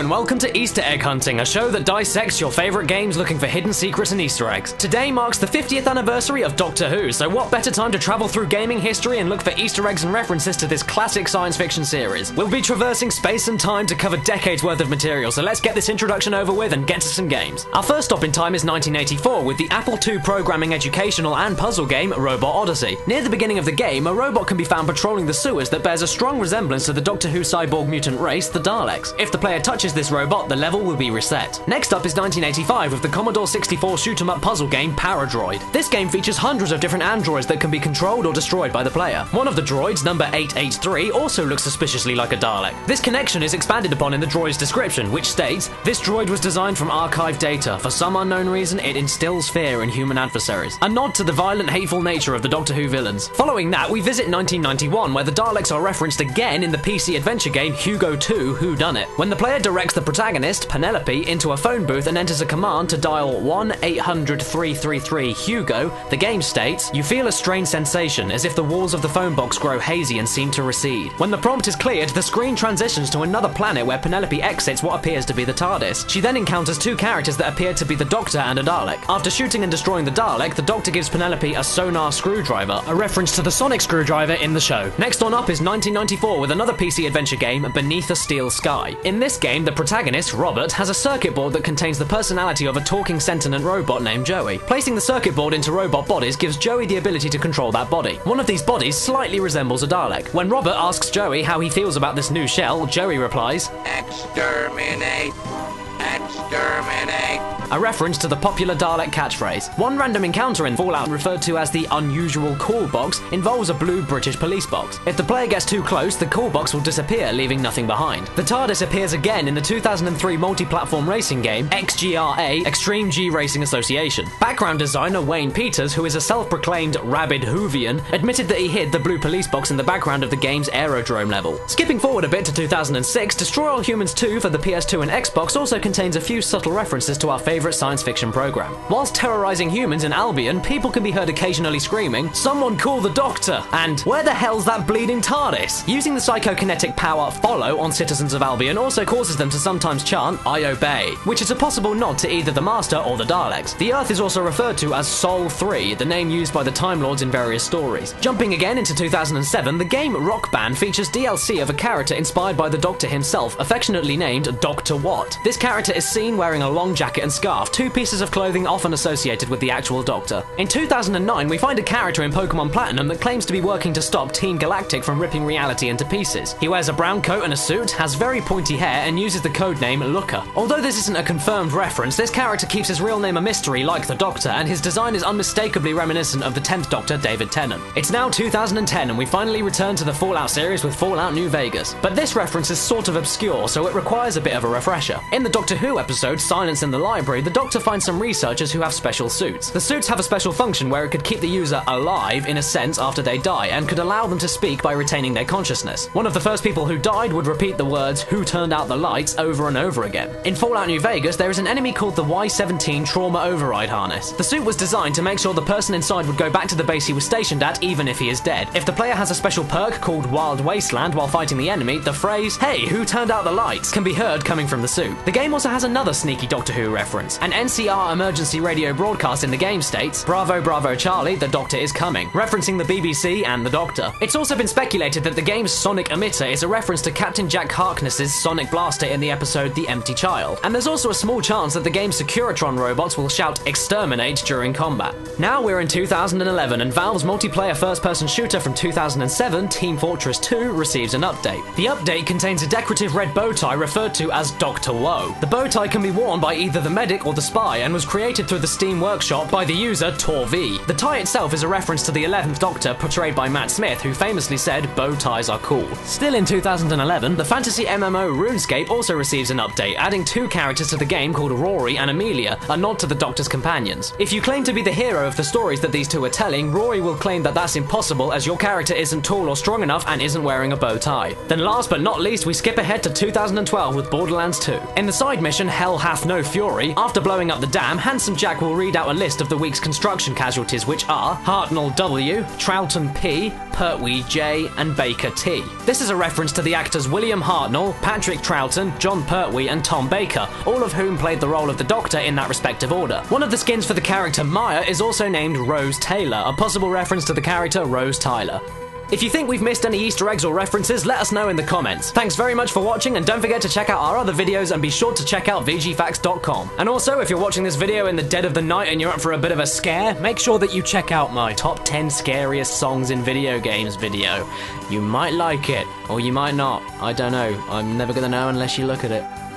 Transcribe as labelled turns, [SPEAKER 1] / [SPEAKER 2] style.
[SPEAKER 1] and welcome to Easter Egg Hunting, a show that dissects your favorite games looking for hidden secrets and Easter eggs. Today marks the 50th anniversary of Doctor Who, so what better time to travel through gaming history and look for Easter eggs and references to this classic science fiction series. We'll be traversing space and time to cover decades worth of material, so let's get this introduction over with and get to some games. Our first stop in time is 1984 with the Apple II programming educational and puzzle game Robot Odyssey. Near the beginning of the game, a robot can be found patrolling the sewers that bears a strong resemblance to the Doctor Who cyborg mutant race, the Daleks. If the player touches this robot, the level will be reset. Next up is 1985 with the Commodore 64 shoot-'em-up puzzle game Paradroid. This game features hundreds of different androids that can be controlled or destroyed by the player. One of the droids, number 883, also looks suspiciously like a Dalek. This connection is expanded upon in the droid's description, which states, "This droid was designed from archived data. For some unknown reason, it instills fear in human adversaries." A nod to the violent, hateful nature of the Doctor Who villains. Following that, we visit 1991, where the Daleks are referenced again in the PC adventure game Hugo 2 Who Done It. When the player directs the protagonist, Penelope, into a phone booth and enters a command to dial 1-800-333-HUGO, the game states, "You feel a strange sensation, as if the walls of the phone box grow hazy and seem to recede." When the prompt is cleared, the screen transitions to another planet where Penelope exits what appears to be the TARDIS. She then encounters two characters that appear to be the Doctor and a Dalek. After shooting and destroying the Dalek, the Doctor gives Penelope a sonar screwdriver, a reference to the sonic screwdriver in the show. Next on up is 1994 with another PC adventure game, Beneath a Steel Sky. In this game, the protagonist, Robert, has a circuit board that contains the personality of a talking sentient robot named Joey. Placing the circuit board into robot bodies gives Joey the ability to control that body. One of these bodies slightly resembles a Dalek. When Robert asks Joey how he feels about this new shell, Joey replies, "Exterminate! Exterminate!" a reference to the popular Dalek catchphrase. One random encounter in Fallout, referred to as the unusual call box, involves a blue British police box. If the player gets too close, the call box will disappear, leaving nothing behind. The TARDIS appears again in the 2003 multi-platform racing game XGRA Extreme G Racing Association. Background designer Wayne Peters, who is a self-proclaimed rabid Whovian, admitted that he hid the blue police box in the background of the game's aerodrome level. Skipping forward a bit to 2006, Destroy All Humans 2 for the PS2 and Xbox also contains a few subtle references to our favorite science fiction program. Whilst terrorizing humans in Albion, people can be heard occasionally screaming, "Someone call the Doctor!" and "Where the hell's that bleeding TARDIS?" Using the psychokinetic power Follow on citizens of Albion also causes them to sometimes chant, "I obey," which is a possible nod to either the Master or the Daleks. The Earth is also referred to as Sol 3, the name used by the Time Lords in various stories. Jumping again into 2007, the game Rock Band features DLC of a character inspired by the Doctor himself, affectionately named Dr. Watt. This character is seen wearing a long jacket and scarf, two pieces of clothing often associated with the actual Doctor. In 2009, we find a character in Pokemon Platinum that claims to be working to stop Team Galactic from ripping reality into pieces. He wears a brown coat and a suit, has very pointy hair, and uses the codename Looker. Although this isn't a confirmed reference, this character keeps his real name a mystery like the Doctor, and his design is unmistakably reminiscent of the 10th Doctor, David Tennant. It's now 2010, and we finally return to the Fallout series with Fallout New Vegas. But this reference is sort of obscure, so it requires a bit of a refresher. In the Doctor Who episode, Silence in the Library, the Doctor finds some researchers who have special suits. The suits have a special function where it could keep the user alive, in a sense, after they die, and could allow them to speak by retaining their consciousness. One of the first people who died would repeat the words, "Who turned out the lights?" over and over again. In Fallout New Vegas, there is an enemy called the Y-17 Trauma Override Harness. The suit was designed to make sure the person inside would go back to the base he was stationed at, even if he is dead. If the player has a special perk called Wild Wasteland while fighting the enemy, the phrase, "Hey, who turned out the lights?" can be heard coming from the suit. The game also has another sneaky Doctor Who reference. An NCR emergency radio broadcast in the game states, "Bravo, Bravo, Charlie, the Doctor is coming," referencing the BBC and the Doctor. It's also been speculated that the game's sonic emitter is a reference to Captain Jack Harkness's sonic blaster in the episode The Empty Child. And there's also a small chance that the game's Securitron robots will shout "Exterminate" during combat. Now we're in 2011, and Valve's multiplayer first-person shooter from 2007, Team Fortress 2, receives an update. The update contains a decorative red bow tie referred to as Dr. Woe. The bow tie can be worn by either the medic or the spy, and was created through the Steam Workshop by the user Tor-V. The tie itself is a reference to the 11th Doctor, portrayed by Matt Smith, who famously said, "Bow ties are cool." Still in 2011, the fantasy MMO RuneScape also receives an update, adding two characters to the game called Rory and Amelia, a nod to the Doctor's companions. If you claim to be the hero of the stories that these two are telling, Rory will claim that that's impossible as your character isn't tall or strong enough and isn't wearing a bow tie. Then last but not least, we skip ahead to 2012 with Borderlands 2. In the side mission Hell Hath No Fury, After blowing up the dam, Handsome Jack will read out a list of the week's construction casualties, which are Hartnell W, Troughton P, Pertwee J, and Baker T. This is a reference to the actors William Hartnell, Patrick Troughton, John Pertwee, and Tom Baker, all of whom played the role of the Doctor in that respective order. One of the skins for the character Maya is also named Rose Taylor, a possible reference to the character Rose Tyler. If you think we've missed any Easter eggs or references, let us know in the comments. Thanks very much for watching, and don't forget to check out our other videos and be sure to check out VGFacts.com. And also, if you're watching this video in the dead of the night and you're up for a bit of a scare, make sure that you check out my top 10 scariest songs in video games video. You might like it, or you might not. I don't know. I'm never gonna know unless you look at it.